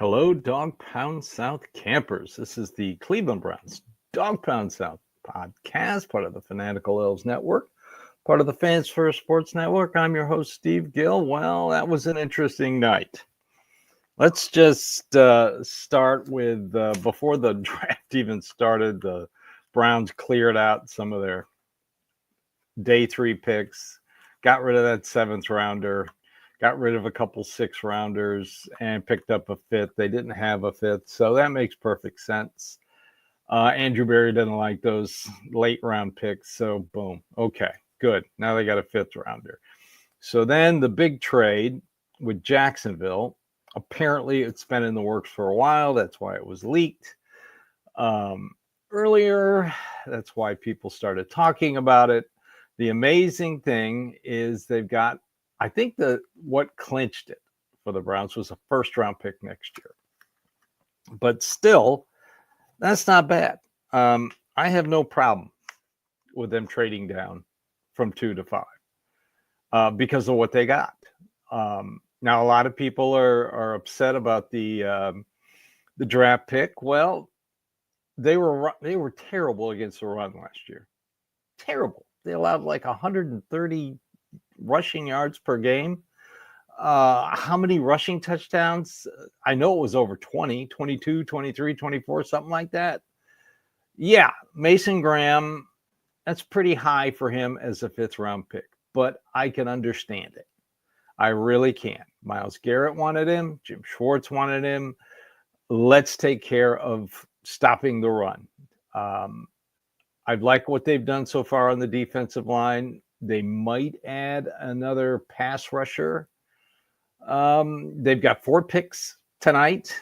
Hello, Dawgpound South campers. This is the Cleveland Browns Dawgpound South podcast, part of the Fanatical Elves Network, part of the Fans First Sports Network. I'm your host, Steve Gill. Well, that was an interesting night. Let's just start with before the draft even started, the Browns cleared out some of their day 3 picks, got rid of that 7th rounder, got rid of a couple 6 rounders, and picked up a 5th. They didn't have a 5th, so that makes perfect sense. Andrew Berry doesn't like those late round picks, so boom. Okay, good. Now they got a 5th rounder. So then the big trade with Jacksonville, apparently it's been in the works for a while. That's why it was leaked earlier. That's why people started talking about it. The amazing thing is they've got, I think what clinched it for the Browns was a 1st round pick next year. But still, that's not bad. I have no problem with them trading down from 2 to 5 because of what they got. Now, a lot of people are upset about the draft pick. Well, they were terrible against the run last year. Terrible. They allowed like 130 rushing yards per game. How many rushing touchdowns? I know it was over 20, 22, 23, 24, something like that. Yeah, Mason Graham, that's pretty high for him as a 5th round pick, but I can understand it. I really can. Myles Garrett wanted him. Jim Schwartz wanted him. Let's take care of stopping the run. I like what they've done so far on the defensive line. They might add another pass rusher. They've got 4 picks tonight.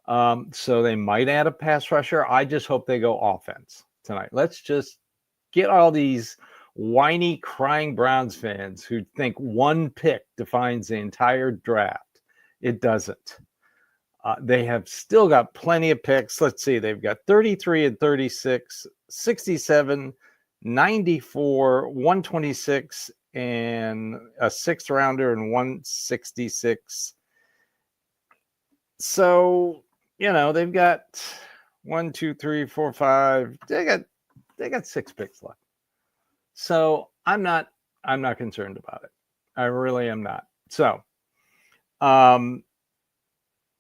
So they might add a pass rusher. I just hope they go offense tonight. Let's just get all these whiny, crying Browns fans who think one pick defines the entire draft. It doesn't. They have still got plenty of picks. Let's see. They've got 33 and 36, 67, 94, 126, and a 6th rounder and 166. So, they've got 1, 2, 3, 4, 5. They got 6 picks left. So I'm not concerned about it. I really am not. So,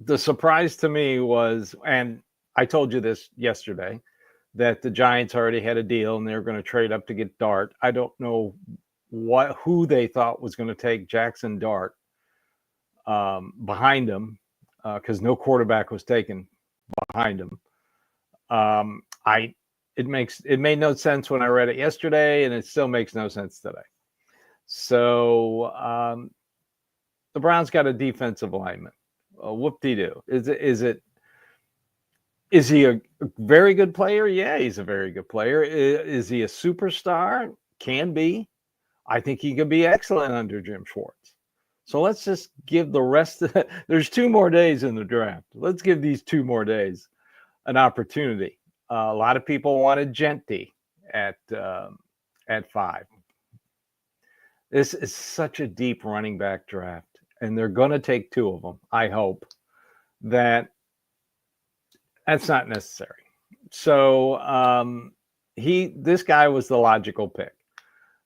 the surprise to me was, and I told you this yesterday, that the Giants already had a deal and they were going to trade up to get Dart. I don't know who they thought was going to take Jackson Dart behind him because no quarterback was taken behind him. It made no sense when I read it yesterday, and it still makes no sense today. So the Browns got a defensive lineman. Whoop-de-doo. Is he a very good player? Yeah, he's a very good player. Is he a superstar? Can be. I think he could be excellent under Jim Schwartz. So let's just give the rest of there's 2 more days in the draft. Let's give these 2 more days an opportunity. A lot of people wanted Genti at 5. This is such a deep running back draft, and they're going to take 2 of them. I hope that's not necessary. So this guy was the logical pick.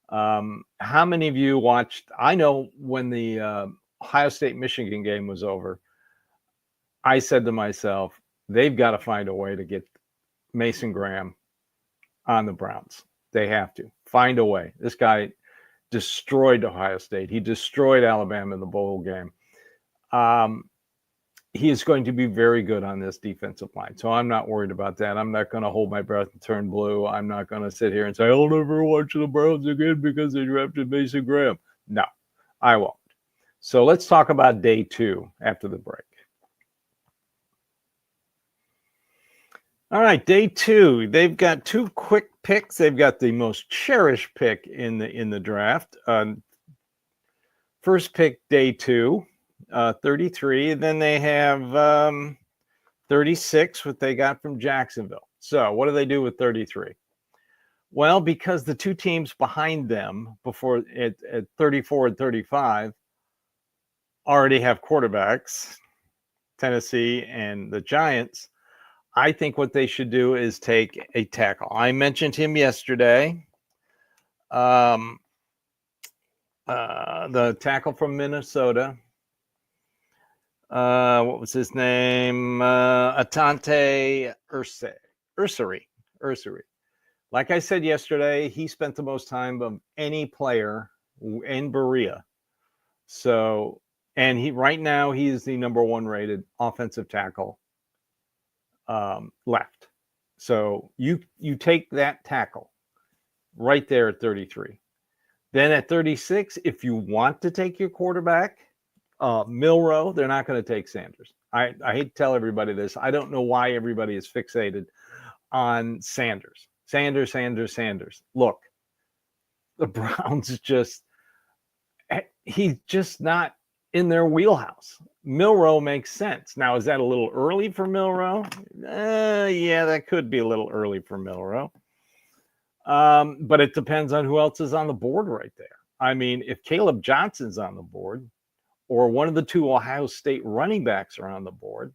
How many of you watched? I know when the Ohio State-Michigan game was over, I said to myself, they've got to find a way to get Mason Graham on the Browns. They have to find a way. This guy destroyed Ohio State. He destroyed Alabama in the bowl game. He is going to be very good on this defensive line. So I'm not worried about that. I'm not going to hold my breath and turn blue. I'm not going to sit here and say, I'll never watch the Browns again because they drafted Mason Graham. No, I won't. So let's talk about day 2 after the break. All right, day 2. They've got 2 quick picks. They've got the most cherished pick in the draft. First pick, day 2. 33. And then they have 36, what they got from Jacksonville. So what do they do with 33? Well, because the 2 teams behind them before at 34 and 35 already have quarterbacks, Tennessee and the Giants, I think what they should do is take a tackle. I mentioned him yesterday. The tackle from Minnesota. What was his name? Atante Ursary. Like I said yesterday, he spent the most time of any player in Berea. So, and right now he is the number 1 rated offensive tackle left. So you take that tackle right there at 33. Then at 36, if you want to take your quarterback, Milroe, they're not going to take Sanders. I hate to tell everybody this. I don't know why everybody is fixated on Sanders. Look, the Browns he's just not in their wheelhouse. Milroe makes sense. Now, is that a little early for Milroe? Yeah, that could be a little early for Milroe. But it depends on who else is on the board right there. I mean, if Caleb Johnson's on the board, or one of the 2 Ohio State running backs are on the board,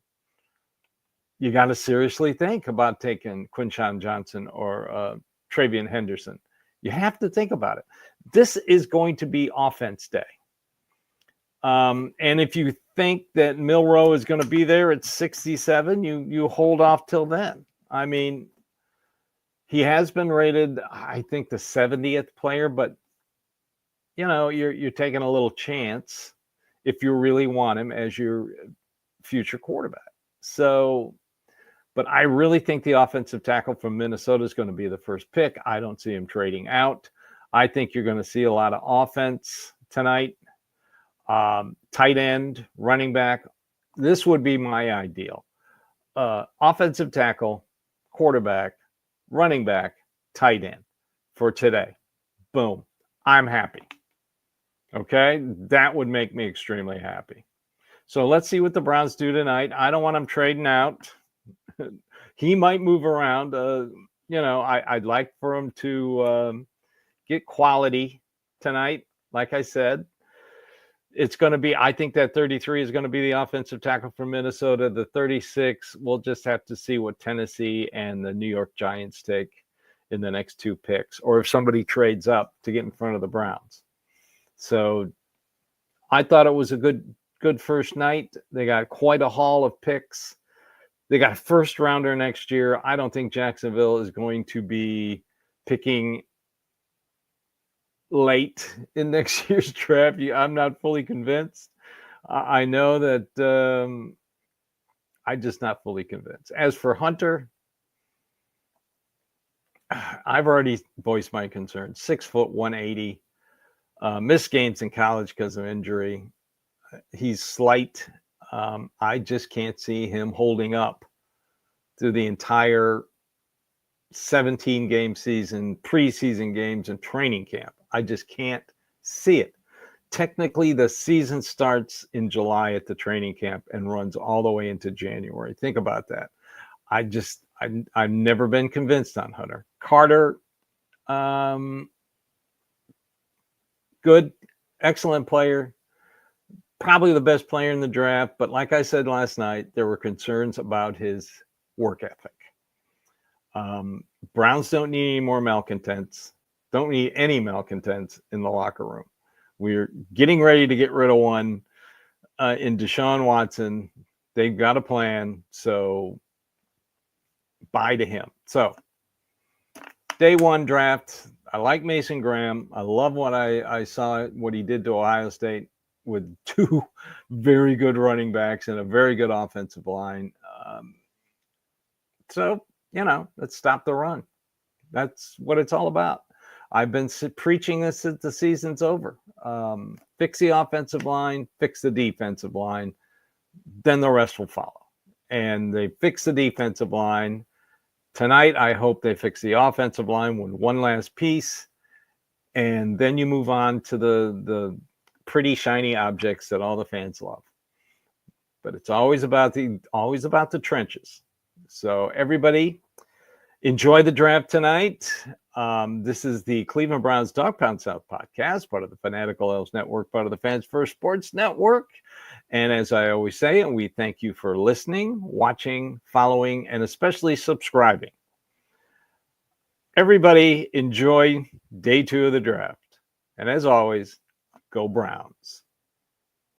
you got to seriously think about taking Quinshon Johnson or Travion Henderson. You have to think about it. This is going to be offense day. And if you think that Milroe is going to be there at 67, you hold off till then. I mean, he has been rated, I think, the 70th player, but you're taking a little chance if you really want him as your future quarterback. So, but I really think the offensive tackle from Minnesota is going to be the first pick. I don't see him trading out. I think you're going to see a lot of offense tonight. Tight end, running back. This would be my ideal. Offensive tackle, quarterback, running back, tight end for today. Boom. I'm happy. Okay? That would make me extremely happy. So let's see what the Browns do tonight. I don't want him trading out. He might move around. I'd like for him to get quality tonight. Like I said, it's going to be, I think that 33 is going to be the offensive tackle from Minnesota. The 36, we'll just have to see what Tennessee and the New York Giants take in the next 2 picks, or if somebody trades up to get in front of the Browns. So I thought it was a good first night. They got quite a haul of picks. They got a first rounder next year. I don't think Jacksonville is going to be picking late in next year's draft. I'm not fully convinced. I know that I'm just not fully convinced. As for Hunter, I've already voiced my concerns. 6 foot, 180. Missed games in college because of injury. He's slight. I just can't see him holding up through the entire 17-game season, preseason games, and training camp. I just can't see it. Technically, the season starts in July at the training camp and runs all the way into January. Think about that. I've never been convinced on Hunter. Carter, good, excellent player, probably the best player in the draft. But like I said last night, there were concerns about his work ethic. Browns don't need any more malcontents. Don't need any malcontents in the locker room. We're getting ready to get rid of one in Deshaun Watson. They've got a plan, so bye to him. So day 1 draft, I like Mason Graham. I love what I saw, what he did to Ohio State with 2 very good running backs and a very good offensive line. So, let's stop the run. That's what it's all about. I've been preaching this since the season's over. Fix the offensive line, fix the defensive line, then the rest will follow. And they fix the defensive line. Tonight, I hope they fix the offensive line with one last piece, and then you move on to the pretty shiny objects that all the fans love. But it's always about the trenches. So everybody, enjoy the draft tonight. This is the Cleveland Browns Dawgpound South podcast, part of the Fanatical Elves Network, part of the Fans First Sports Network. And as I always say, and we thank you for listening, watching, following, and especially subscribing. Everybody enjoy day 2 of the draft. And as always, go Browns.